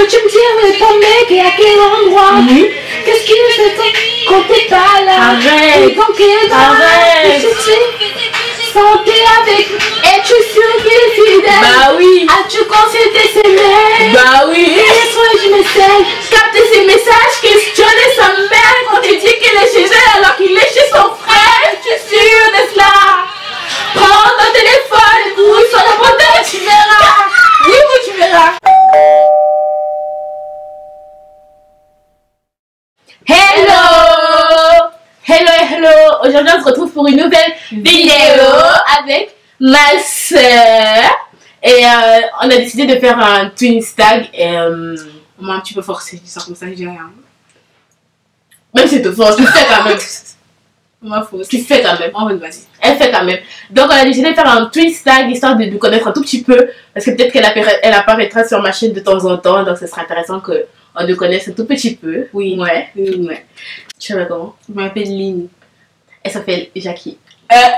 Peux-tu me dire ton mec et à quel endroit? Qu'est-ce qu'il fait quand t'es pas là? Arrête. Dans quel drap? Arrête. Santé avec. Es-tu sûr qu'il est fidèle? Bah oui. As-tu consulté ses mails? Bah oui. Et soit je m'essaye. Capter ses messages, questionner sa mère quand il dit qu'il est chez elle alors qu'il est chez son frère. Es-tu sûr de cela? Prends ton téléphone et fouille sur la bouteille, tu verras. Oui, tu verras. Hello! Hello! Aujourd'hui, on se retrouve pour une nouvelle vidéo avec ma soeur. Et on a décidé de faire un twin stag. Et on m'a un petit peu forcé, je dis ça comme ça, je dis rien. même si tu forces, tu fais quand même. Tu fais quand même. En fait, vas-y. Elle fait quand même. Donc, on a décidé de faire un twin stag histoire de nous connaître un tout petit peu. Parce que peut-être qu'elle apparaîtra sur ma chaîne de temps en temps. Donc, ce sera intéressant qu'on nous connaisse un tout petit peu. Oui. Ouais. Ouais. Tu m'appelles comment? Je m'appelle Lynn. Elle s'appelle Jackie.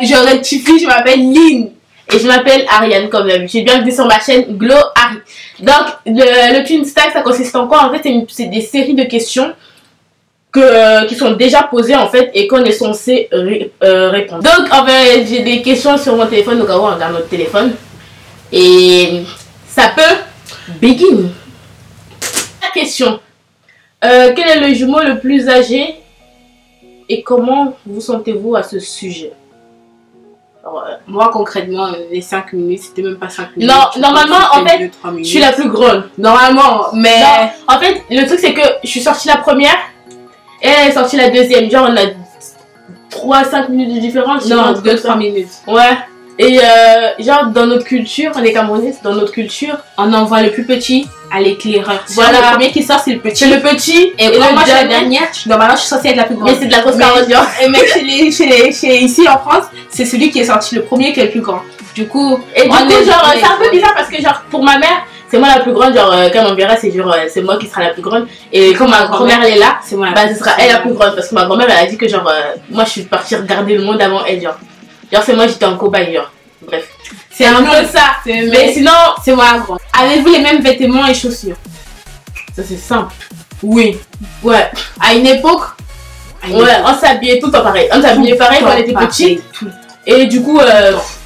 Je rectifie, je m'appelle Lynn. Et je m'appelle Ariane comme d'habitude. Bienvenue sur ma chaîne Glow Harry. Donc, le twin stag, ça consiste en quoi? En fait, c'est des séries de questions qui sont déjà posées en fait et qu'on est censé répondre. Donc, en fait, j'ai des questions sur mon téléphone, donc on regarde notre téléphone. Et ça peut begin. La question. Quel est le jumeau le plus âgé et comment vous sentez-vous à ce sujet? Alors, moi, concrètement, les 5 minutes, c'était même pas 5 minutes. Non, normalement, en fait, je suis la plus grande. Normalement, mais. Non, en fait, le truc, c'est que je suis sortie la première et elle est sortie la deuxième. Genre, on a 3-5 minutes de différence. Non, 2-3 minutes. Ouais. Et genre, dans notre culture, on est camerounais, dans notre culture, on envoie le plus petit à l'éclaireur. Voilà. Le premier qui sort, c'est le petit. C'est le petit. Et moi, je suis la dernière. Normalement, je suis censée être la plus grande. Mais c'est de la grosse carotte, genre. Mais ici en France, c'est celui qui est sorti le premier qui est le plus grand. Du coup, et du coup, genre, c'est un peu bizarre parce que, genre, pour ma mère, c'est moi la plus grande. Genre, quand on verra, c'est genre, c'est moi qui sera la plus grande. Et quand ma grand-mère elle est là, c'est moi. Bah, ce sera elle la plus grande parce que ma grand-mère elle a dit que, genre, moi je suis partie regarder le monde avant elle, genre. Genre, c'est moi, j'étais en cobaye, genre. Bref. C'est un peu ça. Mais sinon, c'est moi la grande. Avez-vous les mêmes vêtements et chaussures? ça c'est simple. Oui. Ouais. À une époque, Ouais, on s'habillait tout le temps pareil. On s'habillait pareil quand on était petits. Et du coup,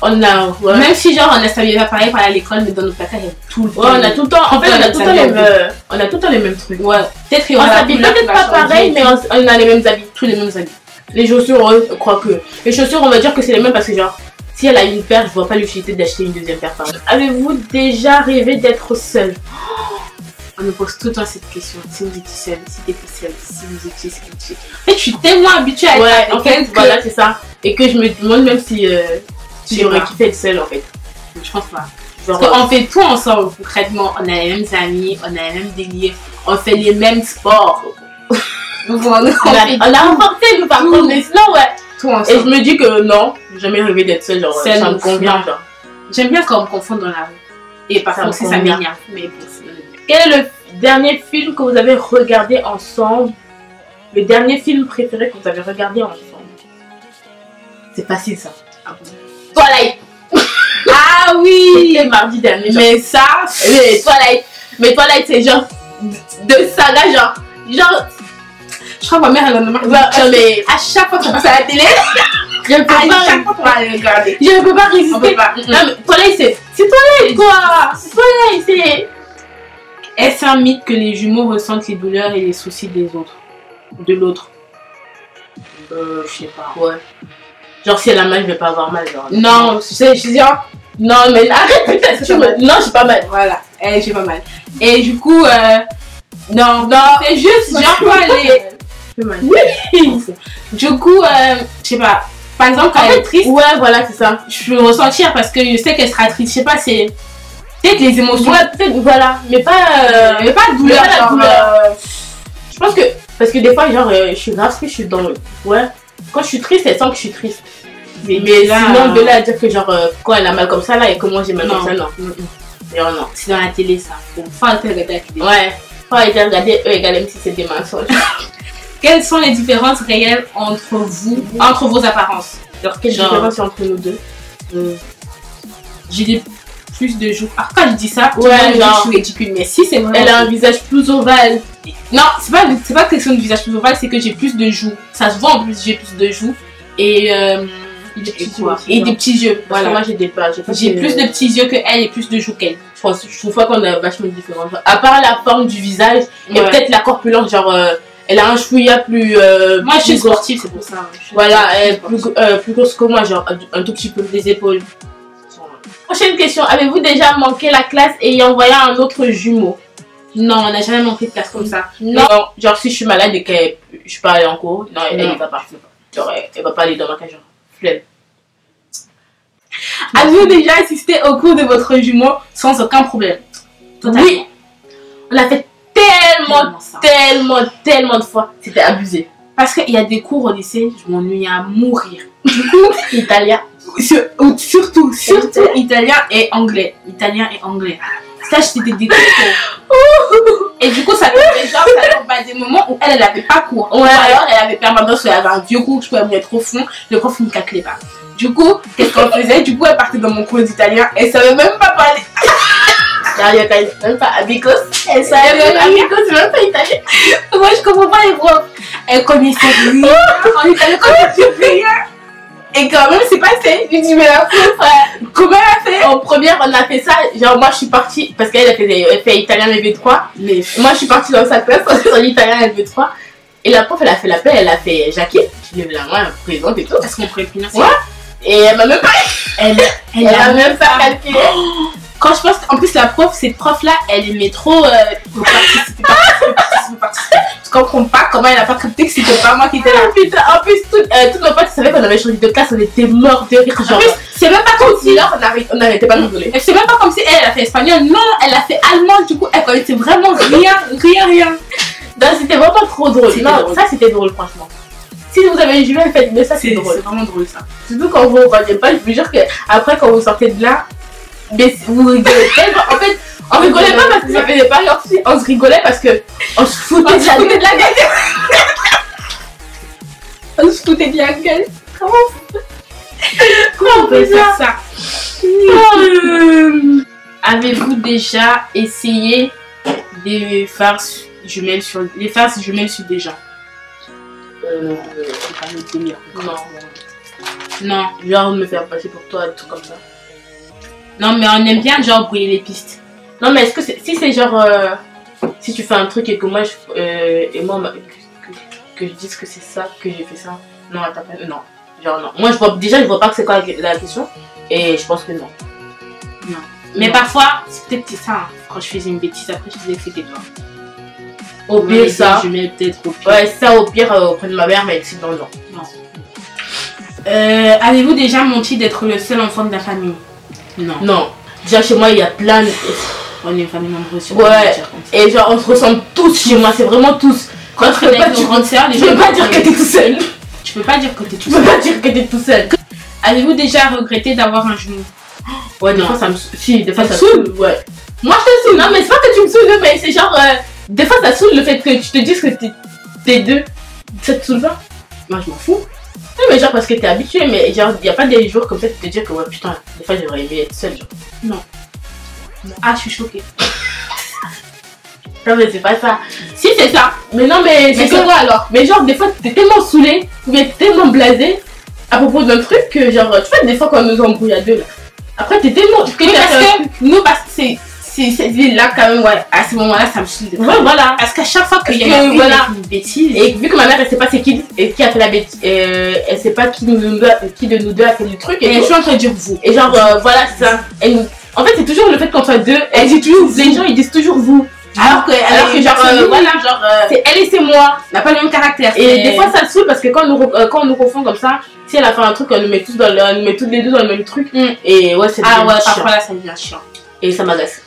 on a. Ouais. Même si, genre, on s'habillait pas pareil pour aller à l'école, mais dans nos placards, il y a tout le temps. Ouais, on a tout le temps. En fait, on a tout le temps les mêmes trucs. Ouais. Peut-être On s'habille peut-être pas pareil, mais on a les mêmes habits. Tous les mêmes habits. Les chaussures, je crois que. Les chaussures, on va dire que c'est les mêmes parce que, genre, si elle a une paire, je vois pas l'utilité d'acheter une deuxième paire par exemple. Avez-vous déjà rêvé d'être seule? On me pose tout le temps cette question. Si vous étiez seule, si t'étais seule, si vous étiez seule. En fait, je suis tellement habituée à être en fait, voilà, c'est ça. Et que je me demande même si j'aurais kiffé être seule en fait. Je pense pas. Parce qu'on fait tout ensemble, concrètement. On a les mêmes amis, on a les mêmes délires, on fait les mêmes sports. on a remporté nous par contre, mais sinon, ouais. Tout ensemble. Et je me dis que non, j'ai jamais rêvé d'être seule, genre seule, ça me convient, genre. J'aime bien quand on me confond dans la rue. Et parfois aussi ça m'énerve. Mais bon, quel est le dernier film que vous avez regardé ensemble? Le dernier film préféré que vous avez regardé ensemble? C'est facile ça. Twilight. Ah oui. C'était mardi dernier. Genre. Mais ça, mais Twilight c'est genre de saga genre. Je crois que ma mère elle en a marre. Mais à chaque fois que ça passe à la télé, je ne peux pas regarder. Je ne peux pas résister. Pas. Non mais Twilight c'est Twilight quoi. Twilight c'est. Est-ce un mythe que les jumeaux ressentent les douleurs et les soucis de l'autre? Je sais pas. Ouais. Genre si elle a mal, je vais pas avoir mal. Genre. Non, je suis genre. Non mais arrête putain, non j'ai pas mal. Voilà, j'ai pas mal. Et du coup, non, c'est juste genre quoi les. Oui. Du coup, je sais pas. Par exemple quand elle est triste. Ouais voilà c'est ça. Je peux ressentir parce que je sais qu'elle sera triste. Je sais pas, c'est. Peut-être les émotions. Ouais, peut-être, voilà. Mais pas de douleur. Pas la douleur. Je pense que. Parce que des fois, genre, je suis grave triste, je suis dans le. Ouais. Quand je suis triste, elle sent que je suis triste. Mais là, sinon, de là à dire que, genre, quand elle a mal comme ça, là, et que moi j'ai mal comme ça, non. Genre, non. C'est dans la télé, ça. Faut arrêter de regarder la télé. Ouais. Faut arrêter de regarder E égale même si c'est des mensonges. Quelles sont les différences réelles entre vos apparences? Alors, quelle différence entre nous deux? J'ai des. plus de joues. Alors quand je dis ça, Ouais, je non. suis ridicule, mais si c'est vrai. Elle a un visage plus ovale. Non, c'est pas question de visage plus ovale, c'est que j'ai plus de joues. Ça se voit en plus, j'ai plus de joues. Et Des petits quoi yeux aussi, et non. des petits yeux. Parce que Voilà. moi j'ai des pas. J'ai plus de petits yeux que elle et plus de joues qu'elle. Je trouve pas qu'on a vachement différent. À part la forme du visage et Ouais. peut-être la corpulence, genre elle a un chouïa plus. Moi je suis plus gros. sportive, c'est pour ça. Ouais. Je suis Voilà, elle est sportive. plus grosse que moi, genre un tout petit peu des épaules. Prochaine question, avez-vous déjà manqué la classe et y envoyé un autre jumeau? Non, on n'a jamais manqué de classe comme ça. Non. Genre si je suis malade et que je suis pas allée en cours, non, elle y va pas. Genre elle va pas aller dans ma cage, genre flemme. Avez-vous déjà assisté au cours de votre jumeau sans aucun problème? Totalement. Oui, on a fait tellement de fois, c'était abusé. Parce qu'il y a des cours au lycée, je m'ennuie à mourir. Du coup, Italien. surtout italien et anglais. Italien et anglais. Ça, j'étais des cours. Et du coup, ça tombe à des moments où elle avait pas cours. Ouais. Ou alors, elle avait permanence, elle avait un vieux cours que je pouvais me mettre au fond. Le prof ne me calculait pas. Du coup, qu'est-ce qu'on faisait? Du coup, elle partait dans mon cours d'italien. Elle savait même pas parler. Même pas abicos. Elle savait même abicos, c'est même pas italien. Moi, je comprends pas les profs. Elle connaissait rien. En italien, connaissait rien. Et quand même, c'est passé. Je dis, mais la prof, comment elle a fait? En première, on a fait ça. Genre, moi, je suis partie parce qu'elle elle fait italien LV3. Mais Moi, je suis partie dans sa classe en faisant l'italien LV3. Et la prof, elle a fait l'appel, elle a fait Jacqueline. Je lève la main, présente et tout. est-ce qu'on pourrait plus Ouais. Et elle m'a même pas. Elle a même pas calculé. Quand je pense qu'en plus la prof, cette prof-là, elle aimait trop participer. Je comprends pas comment elle a pas capté que c'était pas moi qui étais là. Putain, en plus, toutes nos potes savaient qu'on avait changé de classe, on était morts de rire. En Genre, plus, c'est même pas comme si là, on n'arrêtait pas de rigoler. c'est même pas comme si elle a fait espagnol. Non, elle a fait allemand. Du coup, elle connaissait vraiment rien. Non, c'était vraiment trop drôle. C'était Non, drôle. ça c'était drôle, franchement. Si vous avez une jumelle, faites, mais ça c'est drôle. C'est vraiment drôle ça. Surtout quand vous ne voyez pas, je vous jure que après quand vous sortez de là, mais vous rigolez tellement. En fait, on rigolait pas parce que ça faisait pas genre si, on se rigolait parce que on se foutait de la gueule. On se foutait de la gueule. Comment on peut faire ça? Avez-vous déjà essayé les farces jumelles sur des gens? C'est pas notre délire. Non. Genre me faire passer pour toi, des trucs comme ça. Non, mais on aime bien genre brouiller les pistes. Non, mais est-ce que si c'est genre si tu fais un truc et que moi que je dise que c'est ça, que j'ai fait ça, non, t'as pas, non, genre non. Moi je vois pas que c'est quoi la question et je pense que non. Mais Non. parfois, c'est peut-être ça. Hein. Quand je faisais une bêtise, après je disais que c'était toi. Au pire ça, Je mets peut-être au pire. ouais ça au pire auprès de ma mère, mais sinon non. Avez-vous déjà menti d'être le seul enfant de la famille? Non. Non, déjà chez moi il y a plein de... On est une famille nombreuse. Ouais, et genre on se ressemble tous chez moi, c'est vraiment tous. Quand tu fais pas de grande sœur, Tu peux pas dire que t'es tout seul. Tu peux pas dire que t'es tout Tu peux seul. pas dire que t'es tout seul. Avez-vous déjà regretté d'avoir un jumeau? Ouais, des Non. fois ça me si, des fois Ça ça te me saoule. Ouais. Moi je te saoule, non mais c'est pas que tu me saoules, mais c'est genre des fois ça saoule le fait que tu te dises que t'es deux. Ça te saoule pas? Moi je m'en fous. Oui, mais genre parce que t'es habitué, mais genre y a pas des jours comme ça de te dire que ouais putain, des fois j'aurais aimé être seule. Genre. Ah, je suis choquée. Non mais c'est pas ça. Si, c'est ça. Mais non mais Mais c'est que- quoi alors? Mais genre des fois t'es tellement saoulé ou bien t'es tellement blasé à propos d'un truc que genre tu vois des fois quand on nous embrouille à deux là. Après t'es tellement que Oui, t'as parce fait un que nous, parce que c'est là quand même, ouais. À ce moment-là, ça me saoule. Ouais, voilà. Parce qu'à chaque fois qu'il y Parce a que, voilà. une bêtise. Et vu que ma mère elle sait pas c'est qui a fait la bêtise, elle sait pas qui de nous deux a fait le truc Et et je tout. suis en train de dire vous. Et genre voilà c'est ça. En fait c'est toujours le fait qu'on soit deux, elle dit toujours les gens ils disent toujours vous. Alors que genre voilà genre c'est elle et c'est moi. n'a pas le même caractère. Et des fois ça te saoule parce que quand on nous confond comme ça, si elle a fait un truc on nous met tous on nous met toutes les deux dans le même truc. Et ouais c'est Ah ouais, chiant. parfois là, ça devient chiant. Et ça m'agace.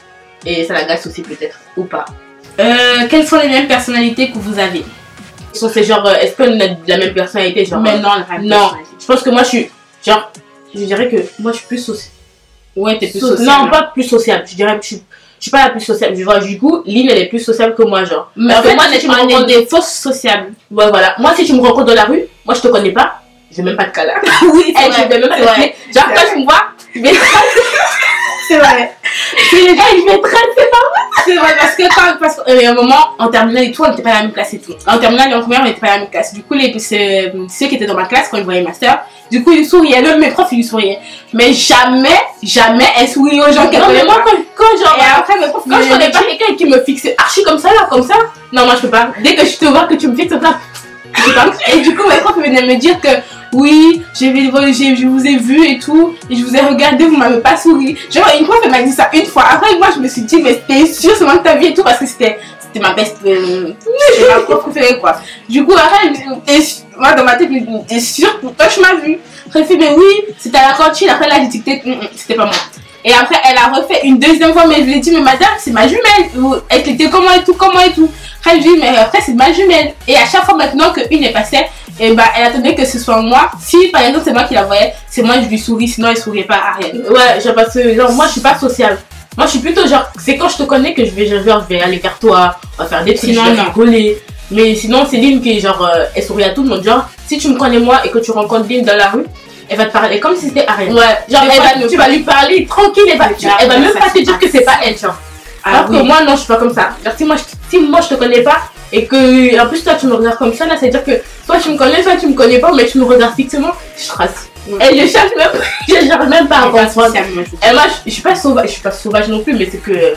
Et ça l'agace aussi peut-être ou pas. Quelles sont les mêmes personnalités que vous avez? C'est genre est-ce qu'on a la même personnalité genre Mais non, la même non. personnalité. Je pense que moi je suis genre je dirais que moi je suis plus sociable. Ouais, t'es plus Non, sociable. pas plus sociable. Je dirais que je suis pas la plus sociable. Je vois, du coup, Lynn, elle est plus sociable que moi, genre. Mais en fait, moi, on si tu me est rencontres... des fausses sociables. Ouais, voilà. Moi, si tu me rencontres dans la rue, moi, je te connais pas. J'ai même pas de câlin. Oui, Elle, je vais même pas te vrai. plaire. Genre, quand tu me vois, mais C'est vrai. C'est les gars, ils me traitent, c'est pas vrai. C'est vrai, parce que à un moment, en terminale et tout, on n'était pas à la même classe et tout. En terminale et en première, on n'était pas à la même classe. Du coup, ceux qui étaient dans ma classe, quand ils voyaient ma soeur, du coup, ils souriaient. Même mes profs, ils lui souriaient. Mais jamais elle sourit aux gens qu'elle connaît. Moi, quand genre. Et après, mes profs, Quand je connais pas quelqu'un qui me fixe archi comme ça, là, comme ça, non, moi je peux pas. Dès que je te vois que tu me fixes comme ça, je peux pas. Et du coup, mes profs venaient me dire que oui, je vous ai vu et tout, et je vous ai regardé, vous m'avez pas souri. Genre, une prof, elle m'a dit ça une fois. Après, moi, je me suis dit, mais t'es sûre, c'est moi que t'as vu et tout, parce que c'était ma c'était ma prof préférée, quoi. Du coup, après, moi, dans ma tête, je me dis, t'es sûre, toi, tu m'as vu. Après, elle fait, mais oui, c'était à la cantine. Après, là, j'ai dit que c'était pas moi. Et après, elle a refait une deuxième fois, mais je lui ai dit, mais madame, c'est ma jumelle. Elle était comment et tout. Après, je lui ai dit, mais après, c'est ma jumelle. Et à chaque fois maintenant qu'une est passée, et bah, elle attendait que ce soit moi. Si par exemple, c'est moi qui la voyais, c'est moi, je lui souris, sinon elle souriait pas à rien. Ouais, genre, parce que genre, moi je suis pas sociale. Moi je suis plutôt genre, c'est quand je te connais que je vais aller vers toi, on va faire des trucs, Sinon, je vais non. rigoler. Mais sinon, Céline qui est genre, elle sourit à tout le monde. Genre, si tu me connais moi et que tu rencontres Lynn dans la rue, elle va te parler comme si c'était Ariel. Ouais, Genre, tu vas lui parler tranquille, elle va même pas te dire que c'est pas elle, genre. Alors que moi, non, je suis pas comme ça. Genre, si moi je te connais pas et que, en plus, toi tu me regardes comme ça, là, c'est à dire que soit tu me connais, soit tu me connais pas, mais tu me regardes fixement, je trace. Et je cherche même pas à comprendre. Et moi, je suis pas sauvage non plus, mais c'est que,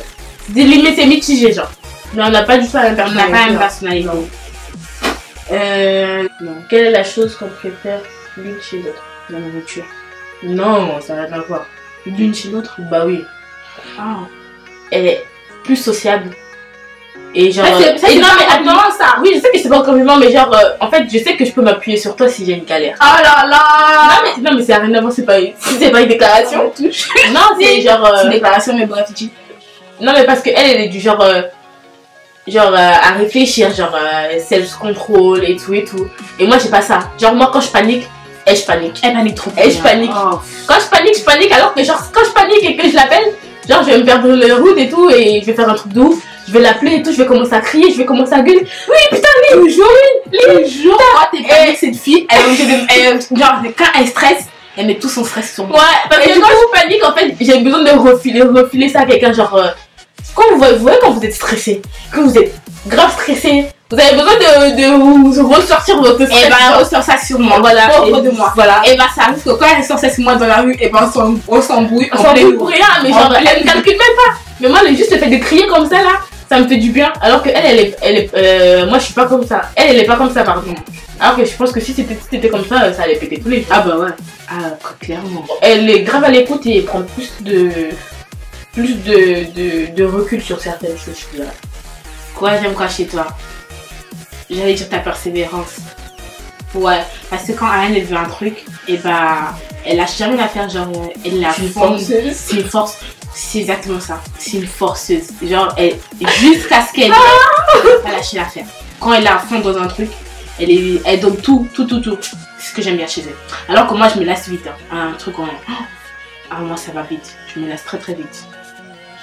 des limites, c'est mitigé, genre. Mais on n'a pas du tout la même personnalité. On n'a pas la même personnalité. Non. Quelle est la chose qu'on préfère l'une chez l'autre? La nourriture. Non, ça n'a rien à voir. L'une chez l'autre. Bah oui. Ah. Elle est plus sociable. Et genre. Ça, c'est non, pas mais un compliment, attends, ça. Oui, je sais que c'est pas un compliment, mais genre, en fait, je sais que je peux m'appuyer sur toi si j'ai une galère. Oh là là. Non, mais c'est rien à voir, c'est pas une déclaration. Non, c'est genre. C'est une déclaration, mais bref, tu. Non, mais parce qu'elle est du genre. À réfléchir, genre, self-control et tout et tout. Et moi, j'ai pas ça. Genre, moi, quand je panique, je panique. Elle panique trop. Je panique. Oh. Quand je panique, alors que, genre, quand je panique et que je l'appelle, genre, je vais me perdre le route et tout, et je vais faire un truc de ouf. Je vais l'appeler et tout, je vais commencer à crier, je vais commencer à gueuler. Oui, putain, Toujours, quand t'es panique, cette fille, genre, quand elle stresse, elle met tout son stress sur moi. Ouais, parce que quand je panique, en fait, j'ai besoin de refiler ça à quelqu'un, genre. Quand vous voyez quand vous êtes stressé, quand vous êtes grave stressé, vous avez besoin de vous ressortir votre stress. Et bah, elle ressort ça sur moi, voilà, de moi. Voilà. Et bah, ça arrive que quand elle ressort ça sur moi dans la rue, et bah, on s'embrouille. On s'embrouille pour rien, mais genre, elle me calcule même pas. Mais moi, juste le fait de crier comme ça, là, ça me fait du bien. Alors que moi, je suis pas comme ça. Elle est pas comme ça, pardon. Alors que je pense que si c'était comme ça, ça allait péter tous les jours. Ah bah ouais. Ah, clairement. Elle est grave à l'écoute et prend plus de recul sur certaines choses, je dirais. Quoi, j'aime quoi chez toi? J'allais dire ta persévérance. Ouais, parce que quand Ariane elle veut un truc, et bah, elle lâche jamais l'affaire, genre, elle la fonde. C'est une force. C'est exactement ça. C'est une forceuse. Genre, jusqu'à ce qu'elle va lâcher l'affaire. Quand elle la fond dans un truc, elle donne tout. C'est ce que j'aime bien chez elle. Alors que moi, je me lasse vite. Hein. Un truc en. Ah, moi, ça va vite. Je me lasse très vite.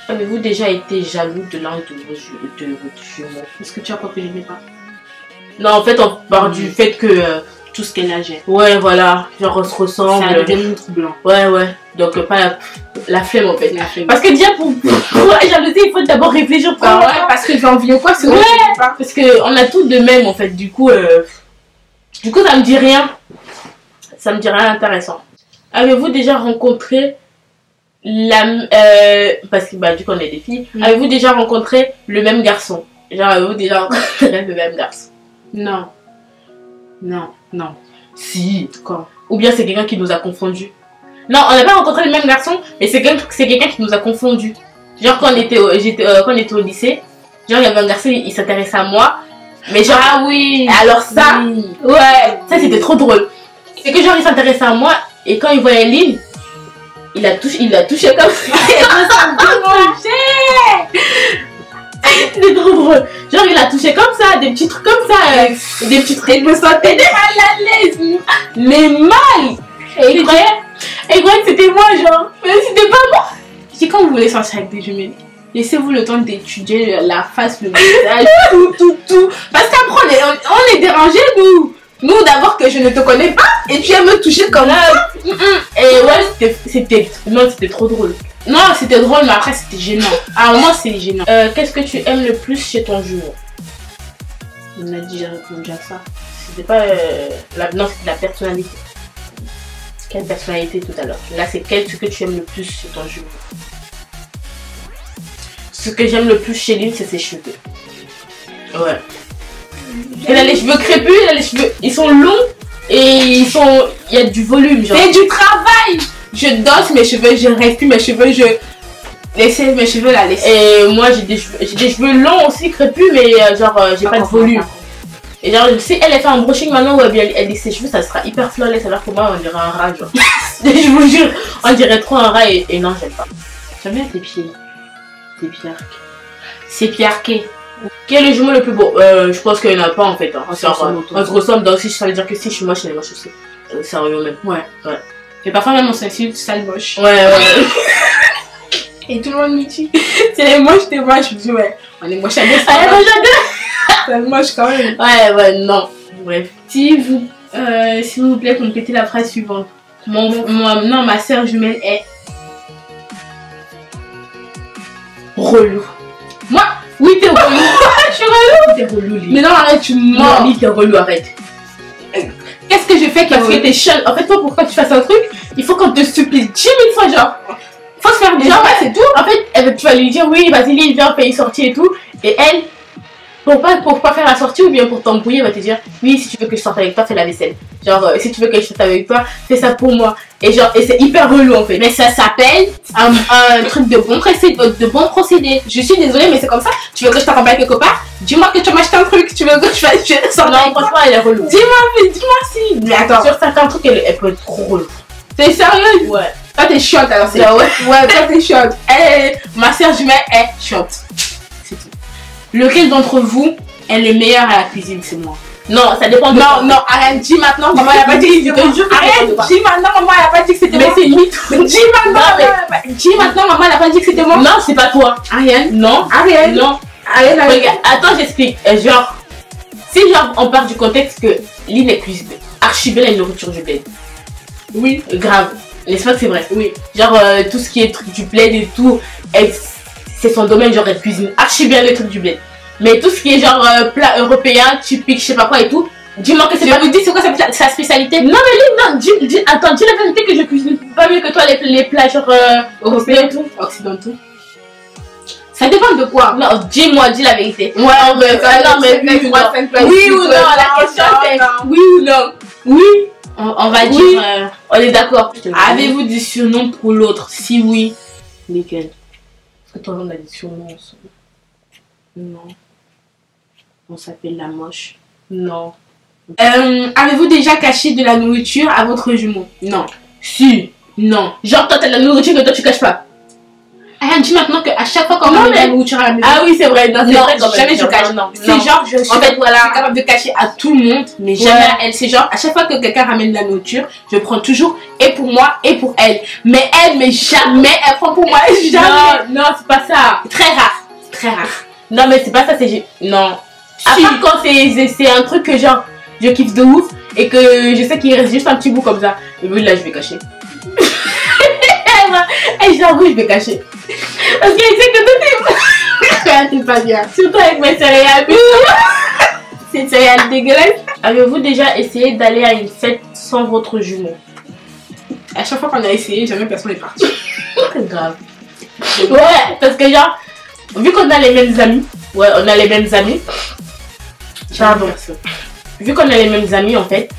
Avez-vous déjà été jaloux de l'un de vos jumeaux? Est-ce que tu as quoi que je n'aimais pas? Non, en fait, on part du fait que. Tout ce qu'elle a géré. Ouais, voilà. Genre, on se ressemble. Ça devient troublant. Ouais. Donc, pas la flemme en fait. La flemme. Parce que déjà, pour la jalousie, il faut d'abord réfléchir. Bah ouais, parce que j'ai envie ou quoi, c'est ouais, parce qu'on a tout de même en fait. Du coup, ça me dit rien. Ça me dit rien d'intéressant. Avez-vous déjà rencontré parce que bah du coup on est des filles. Avez-vous déjà rencontré le même garçon? Genre avez-vous déjà rencontré le même garçon? Non. Si. Quoi? Ou bien c'est quelqu'un qui nous a confondus? Non, on n'a pas rencontré le même garçon, mais c'est quelqu'un qui nous a confondus. Genre quand on était au lycée, genre il y avait un garçon, il s'intéressait à moi, mais genre ah oui. Alors ça, ouais, ça c'était trop drôle. C'est que genre il s'intéressait à moi et quand il voyait Lynn, il l'a touché comme ça. C'était trop drôle. Genre il a touché comme ça, des petits trucs comme ça, des petits trucs. Il me sentait mal à l'aise. Mais mal. Et il croyait que c'était moi, genre. Mais c'était pas moi. C'est quand vous voulez sortir avec des jumelles, laissez-vous le temps d'étudier la face, le visage, tout. Parce qu'après on est dérangés, nous. Nous d'abord que je ne te connais pas et tu aimes me toucher comme ça. Et ouais, c'était trop drôle. Non, c'était drôle, mais après c'était gênant. À un moment, c'est gênant. Qu'est-ce que tu aimes le plus chez ton jumeau? On a déjà répondu à ça. C'était pas non, c'était la personnalité. Quelle personnalité tout à l'heure? Là, c'est ce que tu aimes le plus chez ton jumeau? Ce que j'aime le plus chez lui, c'est ses cheveux. Ouais. Elle a les cheveux crépus, elle a les cheveux, ils sont longs et il y a du volume, genre. C'est du travail. Je danse mes cheveux, je reste plus mes cheveux, je laissez mes cheveux là, laissez. Et moi j'ai des cheveux longs aussi crépus, mais genre j'ai pas de volume. Et genre si elle fait un brushing maintenant ou elle dit ses cheveux, ça sera hyper flawless, alors que moi on dirait un rat, genre. Je vous jure, on dirait trop un rat et non, j'aime pas. J'aime bien tes pieds. Tes pieds arqués. C'est piarqué. Quel est le jumeau le plus beau? Je pense qu'il n'y en a pas en fait. Hein. On se ressemble, donc si ça veut dire que si je suis moche, elle est moche aussi. Sérieux même. Ouais. Et parfois même on s'insulte, sale moche. Ouais. Et tout le monde me dit, c'est les moches, t'es moche. Je me dis, ouais, on est moche à deux. C'est moche quand même. Ouais, non. Bref. S'il vous plaît, complétez la phrase suivante. Non, ma soeur jumelle est relou. Moi? Oui, t'es relou. Je suis relou. T'es relou, Lily. Mais non, arrête, tu mens. Non, t'es relou, arrête. Qu'est-ce que je fais Parce que t'es chiante. En fait, toi, pourquoi tu fasses un truc, il faut qu'on te supplie 10 000 fois, genre. Faut se faire dire, ouais, c'est tout. En fait, tu vas lui dire, oui, vas-y, Lily, viens, fais une sortie et tout. Et elle, pour pas faire la sortie ou bien pour t'embrouiller, elle va te dire, oui, si tu veux que je sorte avec toi, fais la vaisselle. Genre, si tu veux que je sorte avec toi, fais ça pour moi. Et genre, et c'est hyper relou en fait. Mais ça s'appelle un truc de bon procédé. Je suis désolée, mais c'est comme ça. Tu veux que je t'accompagne quelque part? Dis-moi que tu m'achètes un truc. Tu veux que je sorte? Non, franchement, elle est relou. Dis-moi si. Mais attends. Sur certains trucs, elle peut être trop relou. T'es sérieuse? Ouais. Toi, t'es chiante alors. Ouais. Ouais, toi, t'es chiante. Ma soeur jumelle est chiante. C'est tout. Lequel d'entre vous est le meilleur à la cuisine? C'est moi. Non, ça dépend de Non, arrête, dis maintenant, maman elle a pas dit que c'était moi. Arrête, dis maintenant, maman elle a pas dit que c'était moi. Mais c'est limite. Dis maintenant, maman elle a pas dit que c'était moi. Non, c'est pas toi. Ariane. Non. Ariane. Non. Ariane. Regarde, attends, j'explique. Genre, si genre on part du contexte que Lynn est cuisine archi bien la nourriture du bled. Oui. Grave. N'est-ce pas que c'est vrai? Oui. Genre, tout ce qui est truc du bled et tout, c'est son domaine, genre elle cuisine archi bien les trucs du bled. Mais tout ce qui est genre plat européen, typique, je sais pas quoi et tout, dis-moi que c'est pas... Je vous dis c'est quoi sa spécialité? Non mais Lynn, attends, dis la vérité que je cuisine pas mieux que toi les plats genre européens et tout. Occidentaux. Ça dépend de quoi? Non, dis-moi, dis la vérité. Ouais, non mais oui ou non, la question c'est oui ou non. Oui, on va dire... on est d'accord. Avez-vous des surnoms pour l'autre? Si oui, lesquels? Est-ce que toi on a des surnoms ensemble? Non. On s'appelle la moche. Non. Avez-vous déjà caché de la nourriture à votre jumeau? Non. Si. Non. Genre toi t'as de la nourriture que toi tu caches pas. Elle dit maintenant qu'à chaque fois qu'on met de la nourriture à la maison. Ah oui c'est vrai. Non, jamais je cache. Non. C'est genre je suis capable de cacher à tout le monde, mais jamais à elle. C'est genre à chaque fois que quelqu'un ramène de la nourriture, je prends toujours et pour moi et pour elle. Mais jamais elle prend pour moi. Jamais. Non, c'est pas ça. Très rare. Très rare. Non mais c'est pas ça, c'est... Non. À part quand c'est un truc que genre, je kiffe de ouf et que je sais qu'il reste juste un petit bout comme ça. Et puis là je vais cacher. Et j'avoue je vais cacher. Parce qu'elle sait que t'es pas bien. Surtout avec mes céréales. C'est une céréale dégueulasse. Avez-vous déjà essayé d'aller à une fête sans votre jumeau? À chaque fois qu'on a essayé, jamais personne n'est parti. C'est grave. Ouais, parce que genre, vu qu'on a les mêmes amis, pardon. Vu qu'on a les mêmes amis en fait,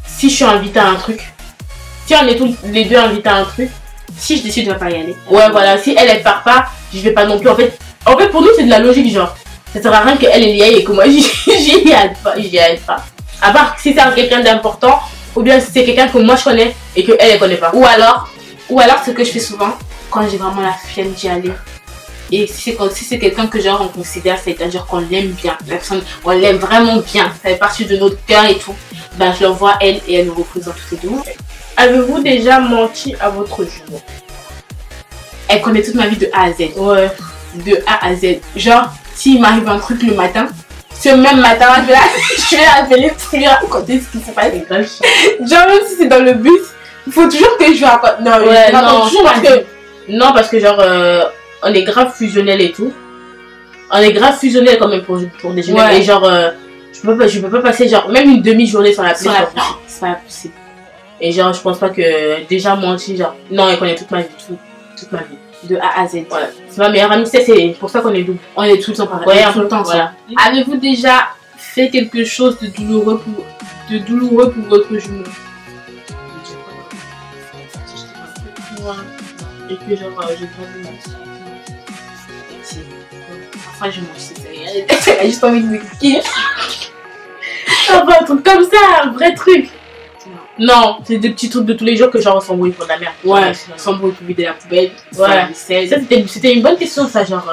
si je suis invitée à un truc, si on est tous les deux invités à un truc, si je décide de ne pas y aller. Ouais voilà, si elle part pas, je vais pas non plus. En fait pour nous c'est de la logique genre. Ça sert à rien qu'elle y aille et que moi j'y aille pas. À part si c'est quelqu'un d'important ou bien si c'est quelqu'un que moi je connais et que elle connaît pas. Ou alors ce que je fais souvent quand j'ai vraiment la flemme d'y aller. Et si c'est quelqu'un que genre on considère, c'est-à-dire qu'on l'aime bien, la personne, on l'aime vraiment bien, ça fait partie de notre cœur et tout, ben je l'envoie elle et elle nous représente toutes les deux. Avez-vous déjà menti à votre jumeau? Elle connaît toute ma vie de A à Z. Ouais. De A à Z. Genre, s'il m'arrive un truc le matin, ce même matin, je vais appeler pour lui raconter ce qui se passe. Genre, même si c'est dans le bus, il faut toujours que je raconte. Non, ouais, non, toujours parce que Non, parce que genre, on est grave fusionnel et tout. On est grave fusionnel quand même pour déjeuner. Ouais. Et genre, je peux pas passer genre même une demi-journée sans l'appeler. C'est pas possible. Et genre, je pense pas que déjà moi aussi, genre, non, elle connaît toute ma vie, toute ma vie. De A à Z. Voilà. C'est ma meilleure amie, c'est pour ça qu'on est double. On est tout le temps pareil. Ouais, tout le temps voilà. Avez-vous déjà fait quelque chose de douloureux pour votre jumeau? Et puis genre, j'ai pas vu. Parfois, je mange, c'est elle a juste envie de m'expliquer. Ah bah, un truc comme ça, un vrai truc. Non, c'est des petits trucs de tous les jours que genre on s'embrouille pour de la merde. Ouais, s'embrouille pour vider la poubelle. Ouais, c'était une bonne question ça, genre,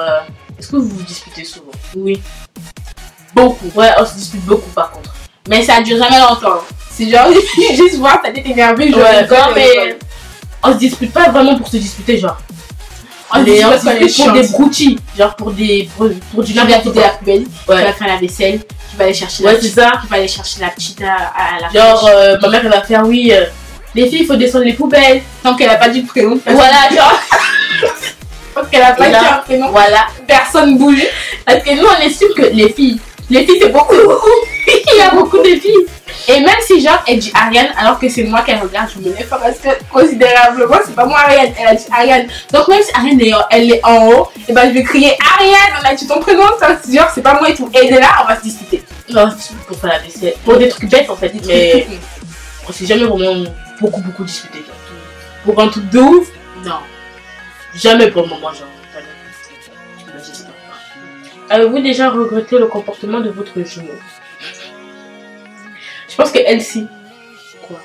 est-ce que vous vous disputez souvent? Oui. Beaucoup, ouais, on se dispute beaucoup par contre. Mais ça dure jamais longtemps. C'est genre, juste voir ta tête énervée, ouais, non, mais on se dispute pas vraiment pour se disputer, genre. On se dispute pour des broutilles, genre pour du tu vas vider la poubelle, tu vas faire la vaisselle, tu vas aller chercher la petite, tu vas aller chercher la petite à la genre, ma mère elle va faire oui, les filles il faut descendre les poubelles. Tant qu'elle a pas dit le prénom. Voilà, genre. Tant qu'elle a pas dit un prénom. Voilà. Personne bouge. Parce que nous on estime que les filles c'est beaucoup. Il y a beaucoup de filles. Et même si genre elle dit Ariane alors que c'est moi qu'elle regarde, je me lève pas parce que considérablement c'est pas moi Ariane, elle a dit Ariane. Donc même si Ariane elle est en haut, et ben je vais crier Ariane, on a dit ton prénom, ça veut dire c'est pas moi et tout. Et de là on va se discuter. Non, c'est pour faire la vaisselle. Pour des trucs bêtes en fait, mais on s'est jamais vraiment beaucoup discuté. Pour un truc de ouf, non. Jamais pour le moment, genre. Avez-vous déjà regretté le comportement de votre jumeau? Je pense que elle, si. Quoi?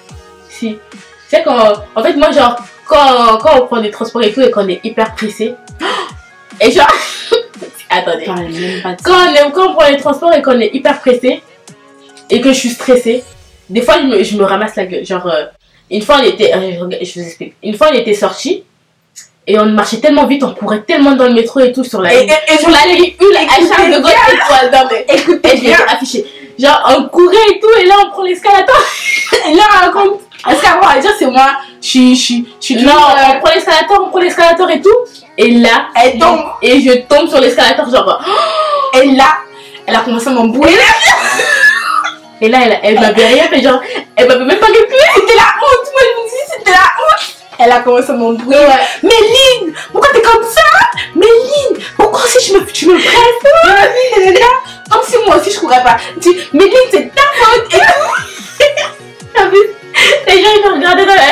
Si. Tu sais, en fait, moi, genre, quand on prend des transports et tout et qu'on est hyper pressé, et genre. Attendez. Quand on prend les transports et qu'on est hyper pressé, et que je suis stressée, des fois, je me ramasse la gueule. Genre, une fois, je vous explique. Une fois, on était sortis. Et on marchait tellement vite, on courait tellement dans le métro et tout sur la ligne. Sur la ligne 1, à Charles de Gaulle étoile. Non mais écoutez, je l'ai affiché. Genre on courait et tout, et là on prend l'escalator. Et là on raconte. Est-ce qu'à moi à dire c'est moi, je suis non, on prend l'escalator et tout. Et là, elle tombe. Et je tombe sur l'escalator, genre. Et là, elle a commencé à m'embrouiller. Et là, elle m'avait rien fait, genre, elle m'avait même pas reculé. C'était la honte, moi je me dis, c'était la honte. Elle a commencé à m'embrouiller. Ouais. Mais Lynn, pourquoi t'es comme ça? Mais Lynn, pourquoi si tu me presses? Comme si moi aussi je courais pas. Mais Lynn, c'est ta faute. Et t'as vu? Les gens ils me regardaient dans la...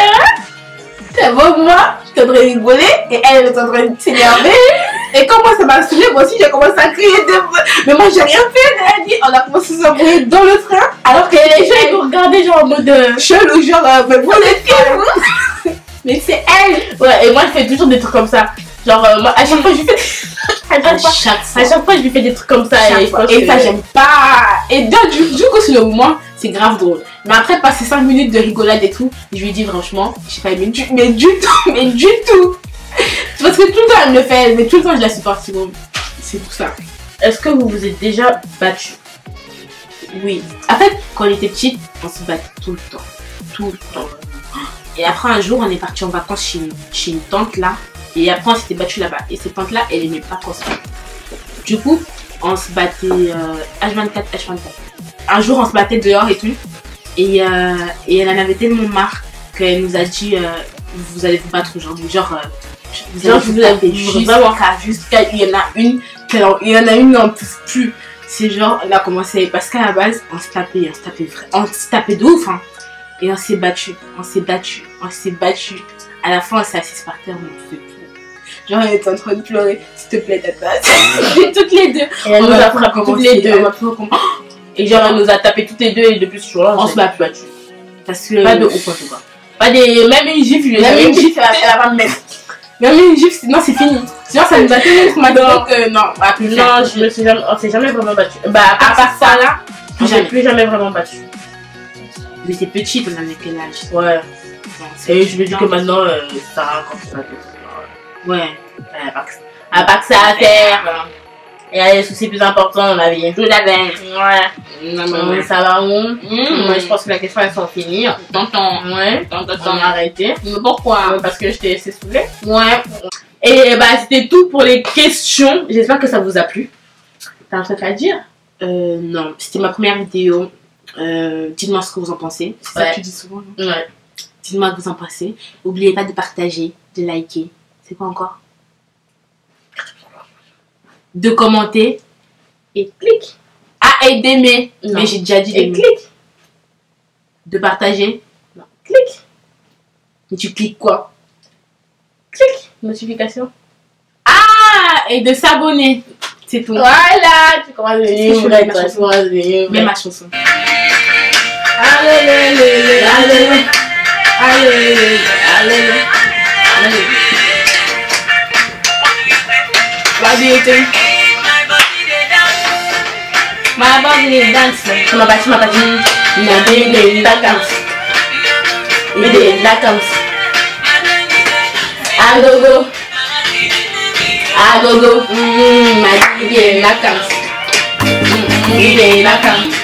T'as vu moi? J'étais en train de rigoler et elle était en train de s'énerver. Et quand moi ça m'a saoulé, moi aussi j'ai commencé à crier mais moi j'ai rien fait. Elle a dit, on a commencé à s'embrouiller dans le train. Alors que les gens ils nous regardaient genre en mode chelou, genre mais vous êtes qui vous? Mais c'est elle. Ouais, et moi je fais toujours des trucs comme ça. Genre moi, à chaque fois je lui fais à chaque fois je lui fais des trucs comme ça. Et ça j'aime pas. Et donc du coup sur le moment c'est grave drôle. Mais après passer 5 minutes de rigolade et tout, je lui dis franchement, je sais pas mais du tout. Parce que tout le temps elle me le fait, mais tout le temps je la supporte. C'est pour ça. Est-ce que vous vous êtes déjà battu? Oui. En fait quand on était petite, on se battait tout le temps. Tout le temps. Et après un jour on est parti en vacances chez une tante là. Et après on s'était battu là-bas. Et cette tante là elle aimait pas trop ça. Du coup on se battait H24. Un jour on se battait dehors et tout. Et elle en avait tellement marre qu'elle nous a dit vous allez vous battre aujourd'hui. Genre vous allez vous taper jusqu'à il y en a une on ne peut plus. C'est genre on a commencé parce qu'à la base on se tapait de ouf hein. Et on s'est battu. À la fin, on s'est assis par terre, on ne pouvait plus. Genre, elle était en train de pleurer. S'il te plaît, tata. Toutes les deux. Et elle nous a frappé toutes les deux. Et genre, elle nous a tapé toutes les deux. Et depuis ce jour-là, on se bat plus battu. Parce que. Pas de ouf en tout cas. Pas des. Même une gifle, elle va me mettre. Même une gifle, non, c'est fini. Sinon, ça nous a tellement traumatisé que non, on va plus faire. Non, on s'est jamais vraiment battu. Bah, à part ça là, on s'est plus jamais vraiment battu. Mais c'est petite, on avait quel âge? Ouais. Et je me dis que maintenant, ça a quand tu vas. Ouais. À part que ça à faire. Il y a des soucis plus importants dans la vie. Tout à fait. Ouais. Ça va où? Moi, je pense que la question, elle s'en finit. Tonton. Ouais. On va arrêter. Mais pourquoi? Parce que je t'ai laissé saouler. Ouais. Et bah, c'était tout pour les questions. J'espère que ça vous a plu. T'as un truc à dire? Non, c'était ma première vidéo. Dites-moi ce que vous en pensez. C'est ça que tu dis souvent. Non? Ouais. Dites-moi ce que vous en pensez. N'oubliez pas de partager, de liker. C'est quoi encore? De commenter. Et clique. Ah, et d'aimer. Non. Mais j'ai déjà dit Et d'aimer. clique. De partager. Non. Clique. Mais tu cliques quoi? Clique. Notification. Ah, et de s'abonner. C'est tout. Voilà. Tu commences à devenir Est-ce que je vraie, mets ma toi. chanson? Tu commences à devenir Mets vraie. ma chanson. Allez, allez, allez. Allez, allez. Allez. What do you think? My body dance. Tu m'as battu, Il a des vacances. Il a des vacances. À gogo. À gogo. Ma vie, il est vacances. Il est vacances.